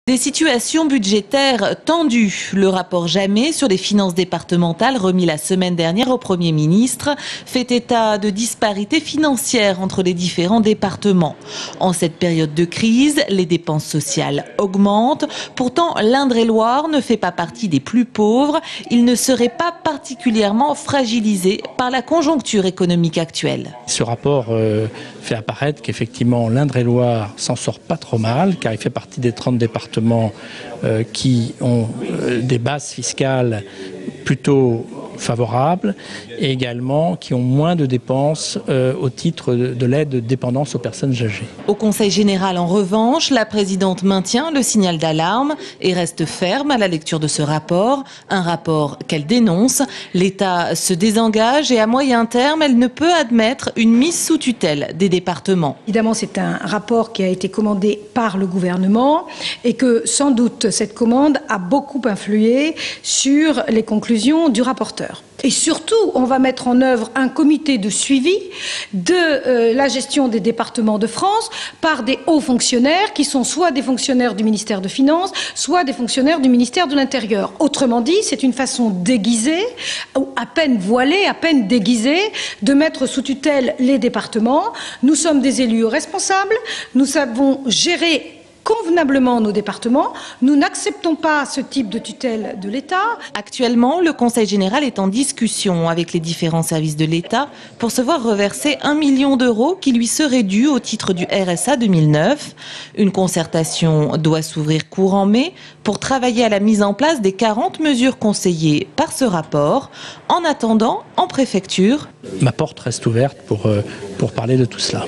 Des situations budgétaires tendues. Le rapport Jamais sur les finances départementales remis la semaine dernière au Premier ministre fait état de disparités financières entre les différents départements. En cette période de crise, les dépenses sociales augmentent. Pourtant, l'Indre-et-Loire ne fait pas partie des plus pauvres. Il ne serait pas particulièrement fragilisé par la conjoncture économique actuelle. Ce rapport fait apparaître qu'effectivement l'Indre-et-Loire s'en sort pas trop mal, car il fait partie des 30 départements qui ont des bases fiscales plutôt favorables et également qui ont moins de dépenses au titre de l'aide de dépendance aux personnes âgées. Au Conseil général, en revanche, la présidente maintient le signal d'alarme et reste ferme à la lecture de ce rapport. Un rapport qu'elle dénonce. L'État se désengage et à moyen terme, elle ne peut admettre une mise sous tutelle des départements. Évidemment, c'est un rapport qui a été commandé par le gouvernement et que sans doute cette commande a beaucoup influé sur les conclusions du rapporteur. Et surtout, on va mettre en œuvre un comité de suivi de la gestion des départements de France par des hauts fonctionnaires qui sont soit des fonctionnaires du ministère de Finances, soit des fonctionnaires du ministère de l'Intérieur. Autrement dit, c'est une façon déguisée, ou à peine voilée, à peine déguisée, de mettre sous tutelle les départements. Nous sommes des élus responsables, nous savons gérer convenablement nos départements. Nous n'acceptons pas ce type de tutelle de l'État. Actuellement, le Conseil général est en discussion avec les différents services de l'État pour se voir reverser 1 million d'euros qui lui serait dû au titre du RSA 2009. Une concertation doit s'ouvrir courant mai pour travailler à la mise en place des 40 mesures conseillées par ce rapport. En attendant, en préfecture, Ma porte reste ouverte pour parler de tout cela.